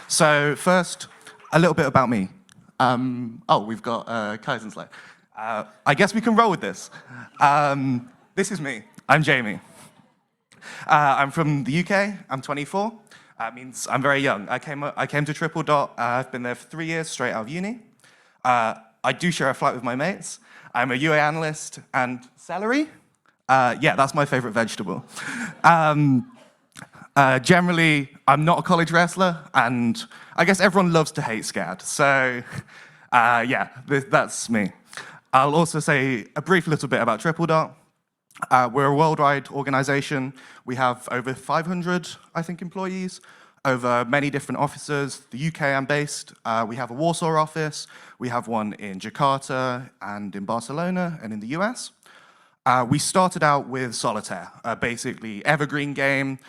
So first, a little bit about me. We've got Kaizen's slide. I guess we can roll with this. This is me. I'm Jamie. I'm from the UK. I'm 24. That means I'm very young. I came to Tripledot. I've been there for 3 years, straight out of uni. I do share a flat with my mates. I'm a UA analyst and celery. Yeah, that's my favorite vegetable. Generally, I'm not a college wrestler, and I guess everyone loves to hate SCAD. So, yeah, that's me. I'll also say a brief little bit about Tripledot. We're a worldwide organization. We have over 500, I think, employees over many different offices. The UK I'm based. We have a Warsaw office. We have one in Jakarta and in Barcelona and in the US. We started out with Solitaire, basically evergreen game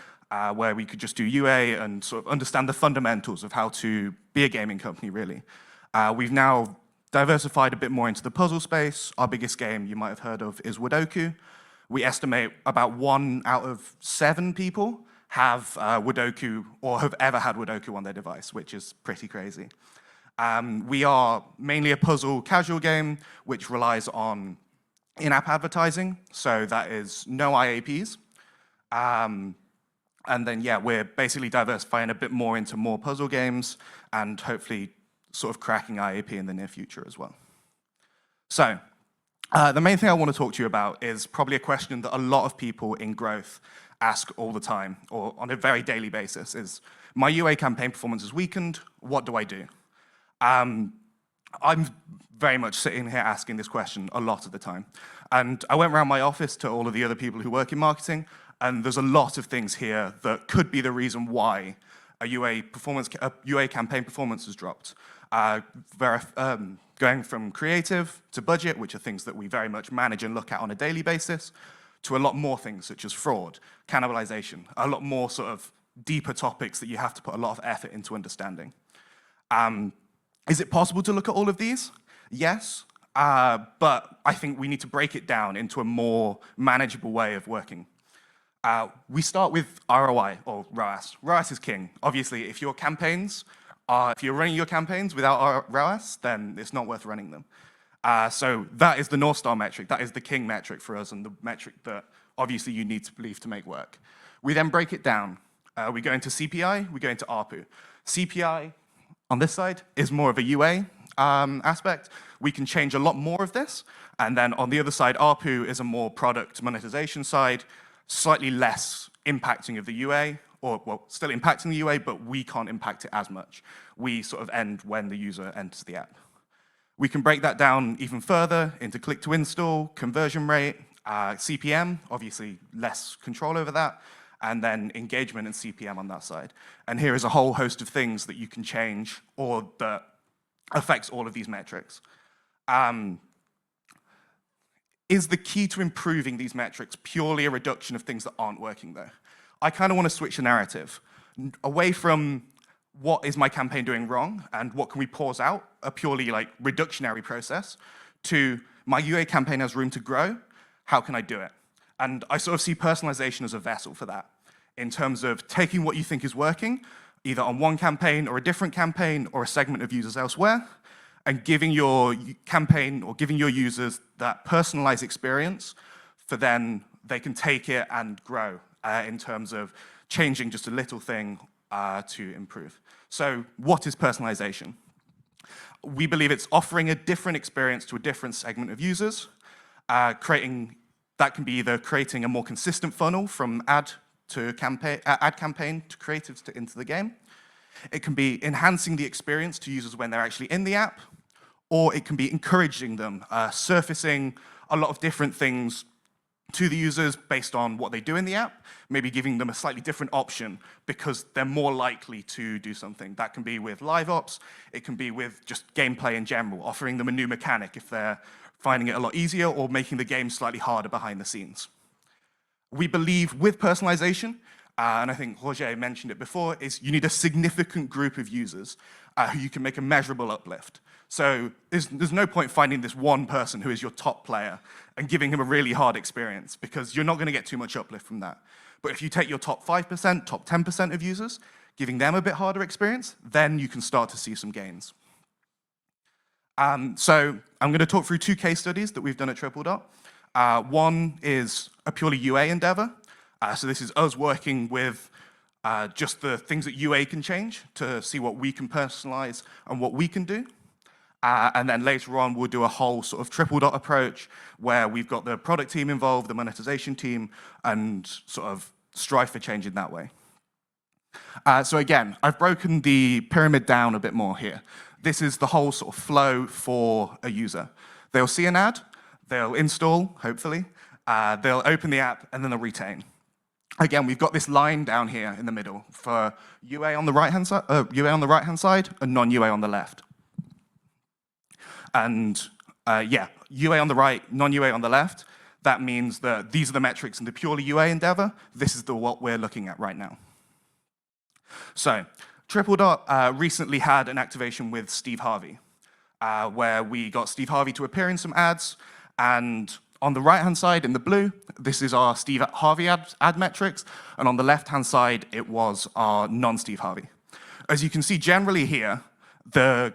where we could just do UA and sort of understand the fundamentals of how to be a gaming company, really. We've now diversified a bit more into the puzzle space. Our biggest game you might have heard of is Woodoku. We estimate about 1 out of 7 people have Woodoku or have ever had Woodoku on their device, which is pretty crazy. We are mainly a puzzle casual game, which relies on in-app advertising, so that is no IAPs. And then, yeah, we're basically diversifying a bit more into more puzzle games and hopefully sort of cracking IAP in the near future as well. So, the main thing I want to talk to you about is probably a question that a lot of people in growth ask all the time, or on a very daily basis, is, my UA campaign performance is weakened, what do I do? I'm very much sitting here asking this question a lot of the time. And I went around my office to all of the other people who work in marketing, and there's a lot of things here that could be the reason why a UA campaign performance has dropped. Going from creative to budget, which are things that we very much manage and look at on a daily basis, to a lot more things such as fraud, cannibalization, a lot more sort of deeper topics that you have to put a lot of effort into understanding. Is it possible to look at all of these? Yes, but I think we need to break it down into a more manageable way of working. We start with ROI, or ROAS. ROAS is king. Obviously, if you're running your campaigns without ROAS, then it's not worth running them. So that is the North Star metric. That is the king metric for us, and the metric that obviously you need to believe to make work. We then break it down. We go into CPI, we go into ARPU. CPI, on this side, is more of a UA aspect. We can change a lot more of this. And then on the other side, ARPU is a more product monetization side, slightly less impacting of the UA, or, well, still impacting the UA, but we can't impact it as much. We sort of end when the user enters the app. We can break that down even further into click to install, conversion rate, CPM, obviously less control over that, and then engagement and CPM on that side. And here is a whole host of things that you can change or that affects all of these metrics. Is the key to improving these metrics purely a reduction of things that aren't working though? I kind of want to switch the narrative away from what is my campaign doing wrong and what can we pause out, a purely like reductionary process, to my UA campaign has room to grow, how can I do it? And I sort of see personalization as a vessel for that, in terms of taking what you think is working, either on one campaign or a different campaign or a segment of users elsewhere, and giving your campaign or giving your users that personalized experience for then they can take it and grow in terms of changing just a little thing to improve. So what is personalization? We believe it's offering a different experience to a different segment of users, that can be either creating a more consistent funnel from ad campaign to creatives into the game. It can be enhancing the experience to users when they're actually in the app, or it can be encouraging them, surfacing a lot of different things to the users based on what they do in the app, maybe giving them a slightly different option because they're more likely to do something. That can be with live ops, it can be with just gameplay in general, offering them a new mechanic if they're finding it a lot easier or making the game slightly harder behind the scenes. We believe with personalization, and I think Roger mentioned it before, is you need a significant group of users who you can make a measurable uplift. So there's no point finding this one person who is your top player and giving him a really hard experience, because you're not going to get too much uplift from that. But if you take your top 5%, top 10% of users, giving them a bit harder experience, then you can start to see some gains. So I'm going to talk through 2 case studies that we've done at Tripledot. One is a purely UA endeavor. So this is us working with just the things that UA can change to see what we can personalize and what we can do. And then later on, we'll do a whole sort of Tripledot approach where we've got the product team involved, the monetization team, and sort of strive for change in that way. So again, I've broken the pyramid down a bit more here. This is the whole sort of flow for a user. They'll see an ad, they'll install, hopefully, they'll open the app, and then they'll retain. Again, we've got this line down here in the middle for UA on the right-hand side, and non-UA on the left. And yeah, UA on the right, non-UA on the left. That means that these are the metrics in the purely UA endeavor. This is what we're looking at right now. So Tripledot recently had an activation with Steve Harvey, where we got Steve Harvey to appear in some ads. And on the right-hand side, in the blue, this is our Steve Harvey ad metrics. And on the left-hand side, it was our non-Steve Harvey. As you can see generally here, the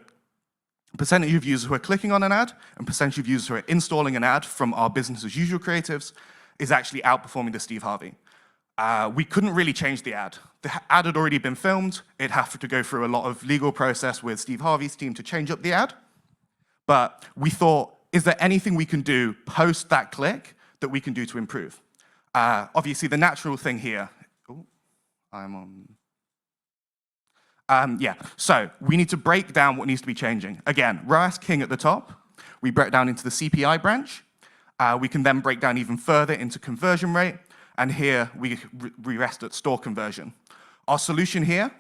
percentage of users who are clicking on an ad and percentage of users who are installing an ad from our business as usual creatives is actually outperforming the Steve Harvey. We couldn't really change the ad. The ad had already been filmed. It had to go through a lot of legal process with Steve Harvey's team to change up the ad. But we thought, is there anything we can do post that click that we can do to improve? Obviously, the natural thing here, yeah, so we need to break down what needs to be changing. Again, ROAS King at the top, we break down into the CPI branch. We can then break down even further into conversion rate, and here we rest at store conversion. Our solution here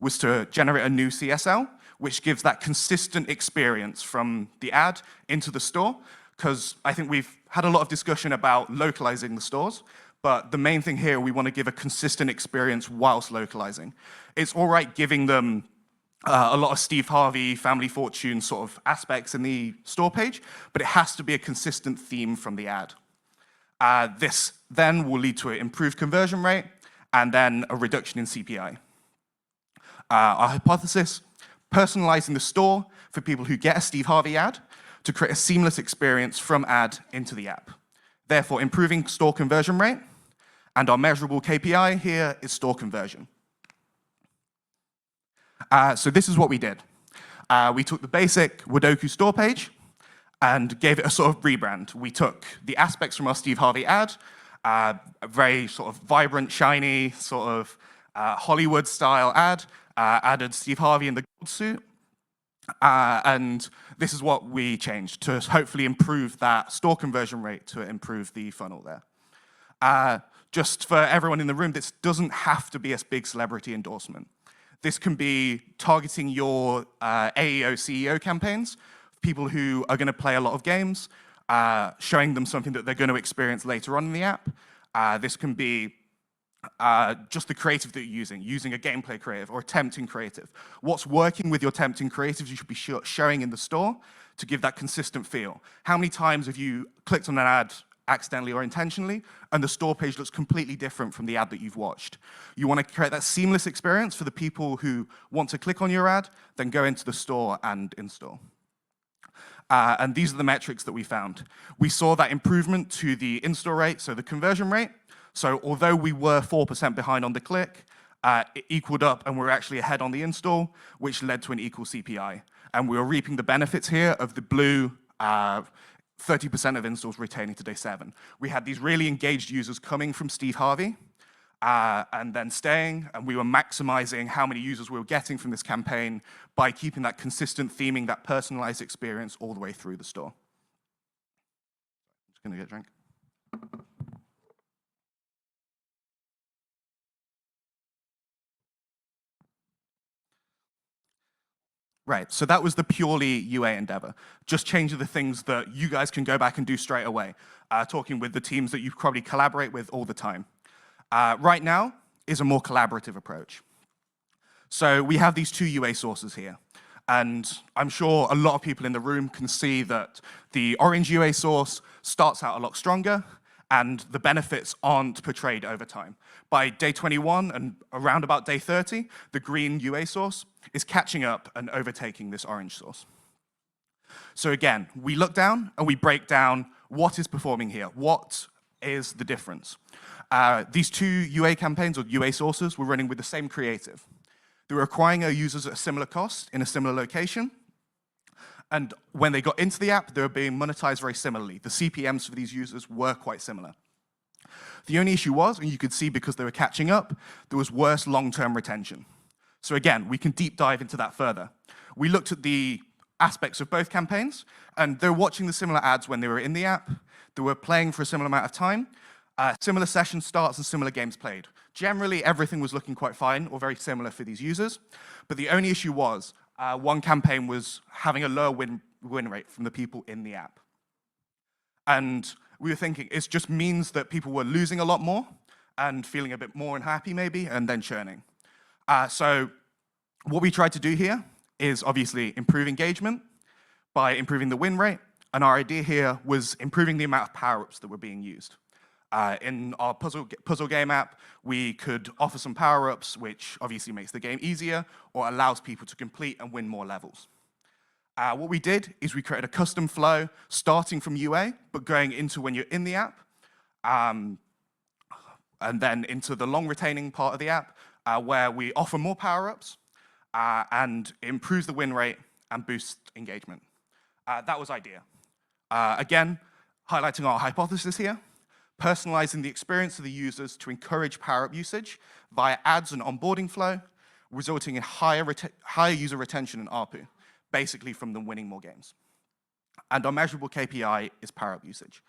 was to generate a new CSL, which gives that consistent experience from the ad into the store, because I think we've had a lot of discussion about localizing the stores, but the main thing here, we want to give a consistent experience whilst localizing. It's all right giving them a lot of Steve Harvey, Family Fortune sort of aspects in the store page, but it has to be a consistent theme from the ad. This then will lead to an improved conversion rate and then a reduction in CPI. Our hypothesis, personalizing the store for people who get a Steve Harvey ad to create a seamless experience from ad into the app. Therefore, improving store conversion rate, and our measurable KPI here is store conversion. So this is what we did. We took the basic Wadoku store page and gave it a sort of rebrand. We took the aspects from our Steve Harvey ad, a very sort of vibrant, shiny, sort of Hollywood-style ad, added Steve Harvey in the gold suit, and this is what we changed to hopefully improve that store conversion rate to improve the funnel there. Just for everyone in the room, this doesn't have to be a big celebrity endorsement. This can be targeting your AEO, CEO campaigns, people who are going to play a lot of games, showing them something that they're going to experience later on in the app. This can be just the creative that you're using a gameplay creative or a tempting creative. What's working with your tempting creatives you should be showing in the store to give that consistent feel. How many times have you clicked on an ad accidentally or intentionally, and the store page looks completely different from the ad that you've watched? You want to create that seamless experience for the people who want to click on your ad, then go into the store and install. And these are the metrics that we found. We saw that improvement to the install rate, so the conversion rate. So although we were 4% behind on the click, it equaled up and we're actually ahead on the install, which led to an equal CPI. And we were reaping the benefits here of the blue 30% of installs retaining to day 7. We had these really engaged users coming from Steve Harvey and then staying, and we were maximizing how many users we were getting from this campaign by keeping that consistent theming, that personalized experience all the way through the store. I'm just gonna get a drink. Right, so that was the purely UA endeavor. Just changing the things that you guys can go back and do straight away, talking with the teams that you probably collaborate with all the time. Right now is a more collaborative approach. So we have these 2 UA sources here, and I'm sure a lot of people in the room can see that the orange UA source starts out a lot stronger, and the benefits aren't portrayed over time. By day 21 and around about day 30, the green UA source is catching up and overtaking this orange source. So again, we look down and we break down what is performing here. What is the difference? These two UA campaigns or UA sources were running with the same creative. They were acquiring our users at a similar cost in a similar location. And when they got into the app, they were being monetized very similarly. The CPMs for these users were quite similar. The only issue was, and you could see because they were catching up, there was worse long-term retention. So again, we can deep dive into that further. We looked at the aspects of both campaigns, and they were watching the similar ads when they were in the app. They were playing for a similar amount of time, similar session starts and similar games played. Generally, everything was looking quite fine or very similar for these users, but the only issue was one campaign was having a lower win rate from the people in the app. And we were thinking, it just means that people were losing a lot more and feeling a bit more unhappy maybe, and then churning. So what we tried to do here is obviously improve engagement by improving the win rate, and our idea here was improving the amount of power-ups that were being used. In our puzzle game app, we could offer some power-ups, which obviously makes the game easier or allows people to complete and win more levels. What we did is we created a custom flow starting from UA, but going into when you're in the app, and then into the long retaining part of the app, where we offer more power-ups and improves the win rate and boosts engagement. That was idea. Again, highlighting our hypothesis here, personalizing the experience of the users to encourage power-up usage via ads and onboarding flow, resulting in higher user retention and ARPU, basically from them winning more games. And our measurable KPI is power-up usage.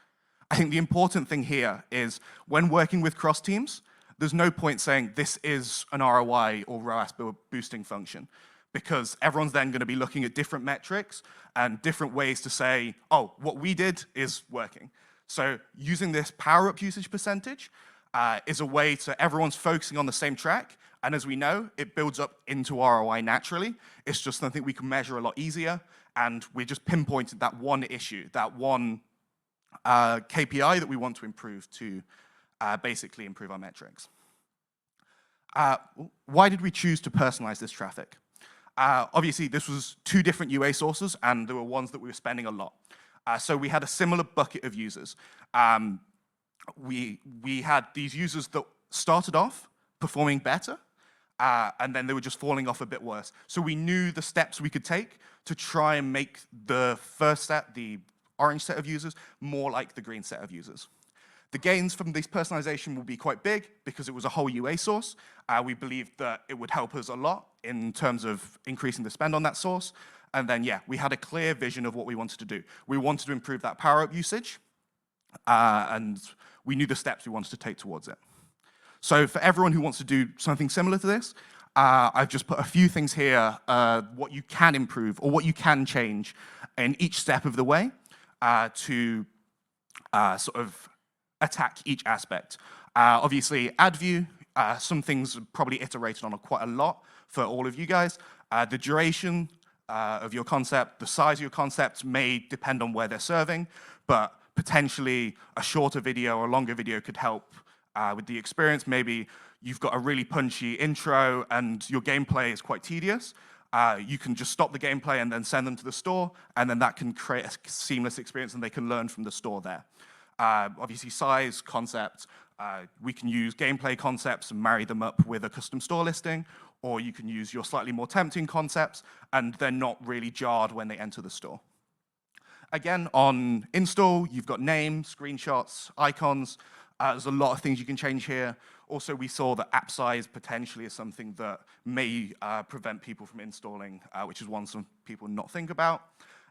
I think the important thing here is when working with cross teams, there's no point saying this is an ROI or ROAS boosting function, because everyone's then going to be looking at different metrics and different ways to say, oh, what we did is working. So using this power-up usage percentage is a way to everyone's focusing on the same track, and as we know, it builds up into ROI naturally. It's just something we can measure a lot easier, and we just pinpointed that one issue, that one KPI that we want to improve to basically improve our metrics. Why did we choose to personalize this traffic? Obviously, this was two different UA sources, and there were ones that we were spending a lot. So we had a similar bucket of users. We had these users that started off performing better, and then they were just falling off a bit worse. So we knew the steps we could take to try and make the first set, the orange set of users, more like the green set of users. The gains from this personalization will be quite big because it was a whole UA source. We believed that it would help us a lot in terms of increasing the spend on that source. And then, yeah, we had a clear vision of what we wanted to do. We wanted to improve that power-up usage, and we knew the steps we wanted to take towards it. So for everyone who wants to do something similar to this, I've just put a few things here, what you can improve or what you can change in each step of the way to sort of attack each aspect. Obviously, ad view, some things are probably iterated on quite a lot for all of you guys. The duration of your concept, the size of your concept may depend on where they're serving, but potentially a shorter video or a longer video could help with the experience. Maybe you've got a really punchy intro and your gameplay is quite tedious. You can just stop the gameplay and then send them to the store, and then that can create a seamless experience and they can learn from the store there. Obviously, size, concept, we can use gameplay concepts and marry them up with a custom store listing, or you can use your slightly more tempting concepts, and they're not really jarred when they enter the store. Again, on install, you've got name, screenshots, icons. There's a lot of things you can change here. Also, we saw that app size potentially is something that may prevent people from installing, which is one some people not think about.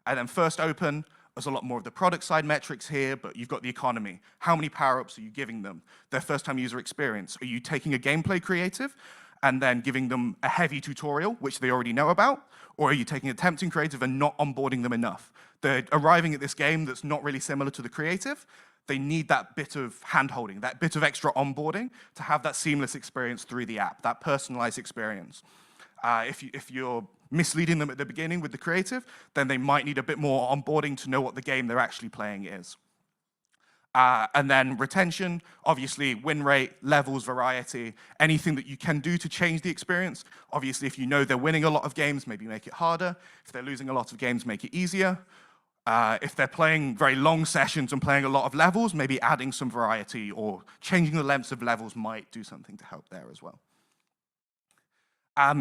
And then first open, there's a lot more of the product side metrics here, but you've got the economy. How many power-ups are you giving them? Their first-time user experience. Are you taking a gameplay creative and then giving them a heavy tutorial, which they already know about? Or are you taking a tempting creative and not onboarding them enough? They're arriving at this game that's not really similar to the creative. They need that bit of hand-holding, that bit of extra onboarding to have that seamless experience through the app, that personalized experience. If you're misleading them at the beginning with the creative, then they might need a bit more onboarding to know what the game they're actually playing is. And then retention, obviously win rate, levels, variety, anything that you can do to change the experience. Obviously, if you know they're winning a lot of games, maybe make it harder. If they're losing a lot of games, make it easier. If they're playing very long sessions and playing a lot of levels, maybe adding some variety or changing the lengths of levels might do something to help there as well.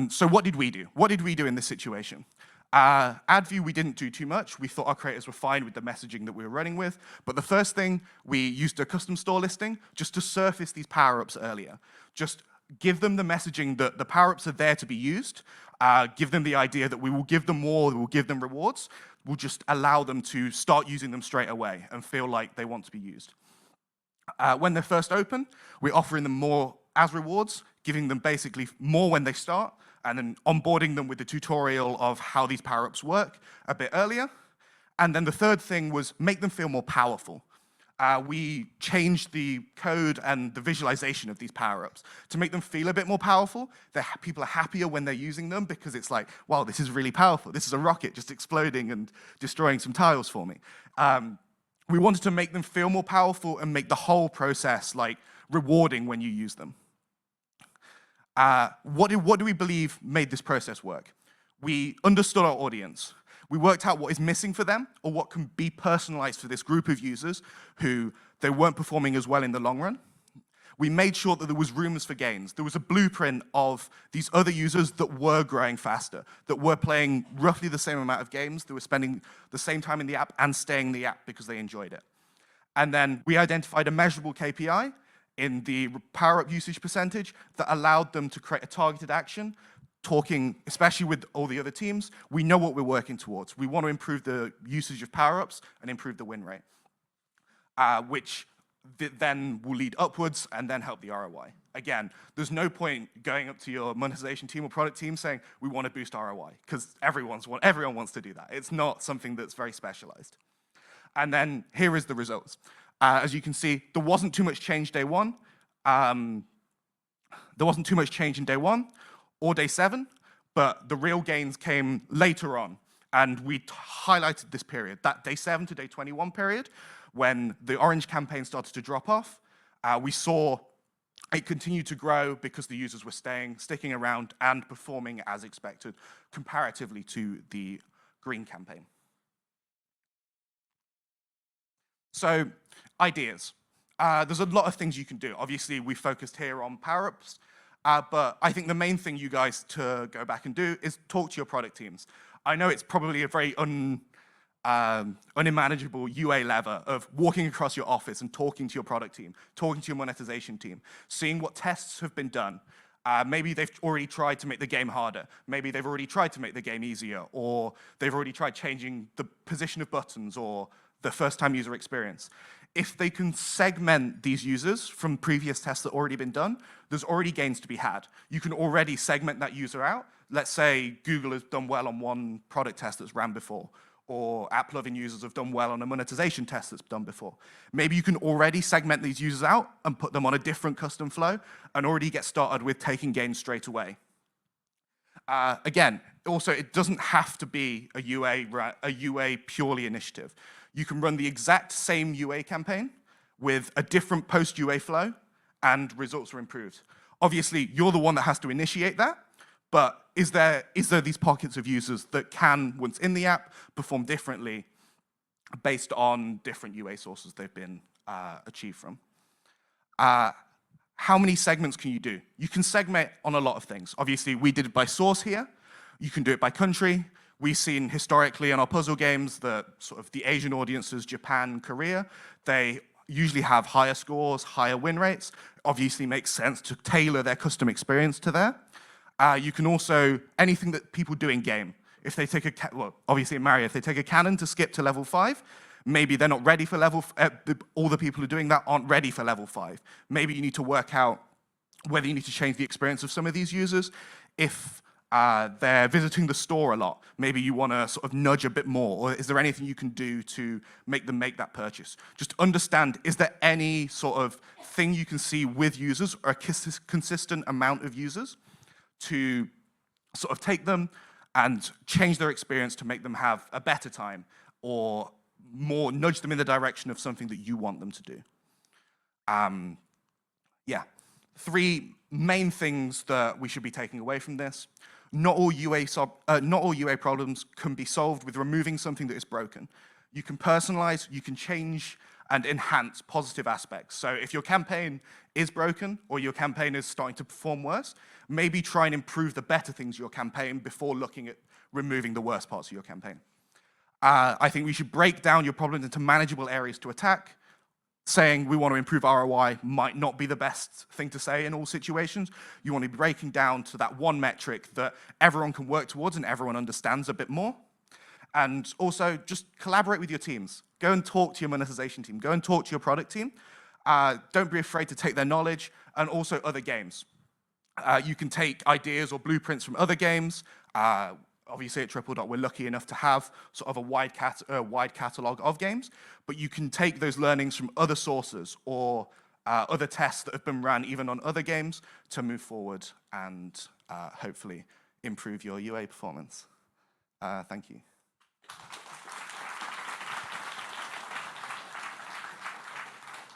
So what did we do? What did we do in this situation? Ad view, we didn't do too much. We thought our creators were fine with the messaging that we were running with. But the first thing, we used a custom store listing just to surface these power-ups earlier. Just give them the messaging that the power-ups are there to be used. Give them the idea that we will give them more, we will give them rewards. We'll just allow them to start using them straight away and feel like they want to be used. When they're first open, we're offering them more as rewards, giving them basically more when they start, and then onboarding them with the tutorial of how these power-ups work a bit earlier. And then the third thing was make them feel more powerful. We changed the code and the visualization of these power-ups to make them feel a bit more powerful. People are happier when they're using them because it's like, wow, this is really powerful. This is a rocket just exploding and destroying some tiles for me. We wanted to make them feel more powerful and make the whole process like rewarding when you use them. What do we believe made this process work? We understood our audience. We worked out what is missing for them or what can be personalized for this group of users who they weren't performing as well in the long run. We made sure that there was rooms for gains. There was a blueprint of these other users that were growing faster, that were playing roughly the same amount of games, that were spending the same time in the app and staying in the app because they enjoyed it. And then we identified a measurable KPI in the power-up usage percentage that allowed them to create a targeted action, talking, especially with all the other teams. We know what we're working towards. We want to improve the usage of power-ups and improve the win rate, which then will lead upwards and then help the ROI. Again, there's no point going up to your monetization team or product team saying, we want to boost ROI, because everyone wants to do that. It's not something that's very specialized. And then here is the results. As you can see, there wasn't too much change day one. There wasn't too much change in day one or day 7, but the real gains came later on. And we highlighted this period, that day 7 to day 21 period, when the orange campaign started to drop off. We saw it continue to grow because the users were sticking around and performing as expected comparatively to the green campaign. So, ideas. There's a lot of things you can do. Obviously, we focused here on power-ups, but I think the main thing you guys to go back and do is talk to your product teams. I know it's probably a very unmanageable UA lever of walking across your office and talking to your product team, talking to your monetization team, seeing what tests have been done. Maybe they've already tried to make the game harder. Maybe they've already tried to make the game easier, or they've already tried changing the position of buttons or the first-time user experience. If they can segment these users from previous tests that have already been done, there's already gains to be had. You can already segment that user out. Let's say Google has done well on one product test that's ran before, or app-loving users have done well on a monetization test that's done before. Maybe you can already segment these users out and put them on a different custom flow and already get started with taking gains straight away. Again, also, it doesn't have to be a UA purely initiative. You can run the exact same UA campaign with a different post-UA flow, and results are improved. Obviously, you're the one that has to initiate that, but is there these pockets of users that can, once in the app, perform differently based on different UA sources they've been achieved from? How many segments can you do? You can segment on a lot of things. Obviously, we did it by source here. You can do it by country. We've seen historically in our puzzle games that sort of the Asian audiences, Japan, Korea, they usually have higher scores, higher win rates. Obviously makes sense to tailor their custom experience to there. You can also, anything that people do in game. If they take obviously in Mario, if they take a cannon to skip to level 5, maybe they're not ready for all the people who are doing that aren't ready for level 5. Maybe you need to work out whether you need to change the experience of some of these users. If they're visiting the store a lot, maybe you want to sort of nudge a bit more, or is there anything you can do to make them make that purchase? Just understand, is there any sort of thing you can see with users or a consistent amount of users to sort of take them and change their experience to make them have a better time or more nudge them in the direction of something that you want them to do. Yeah, 3 main things that we should be taking away from this. Not all UA problems can be solved with removing something that is broken. You can personalize, you can change and enhance positive aspects. So if your campaign is broken or your campaign is starting to perform worse, maybe try and improve the better things of your campaign before looking at removing the worst parts of your campaign. I think we should break down your problems into manageable areas to attack. Saying we want to improve ROI might not be the best thing to say in all situations. You want to be breaking down to that one metric that everyone can work towards and everyone understands a bit more. And also, just collaborate with your teams. Go and talk to your monetization team. Go and talk to your product team. Don't be afraid to take their knowledge, and also other games. You can take ideas or blueprints from other games. Obviously, at Tripledot, we're lucky enough to have sort of a wide catalog of games, but you can take those learnings from other sources or other tests that have been run even on other games to move forward and hopefully improve your UA performance. Thank you.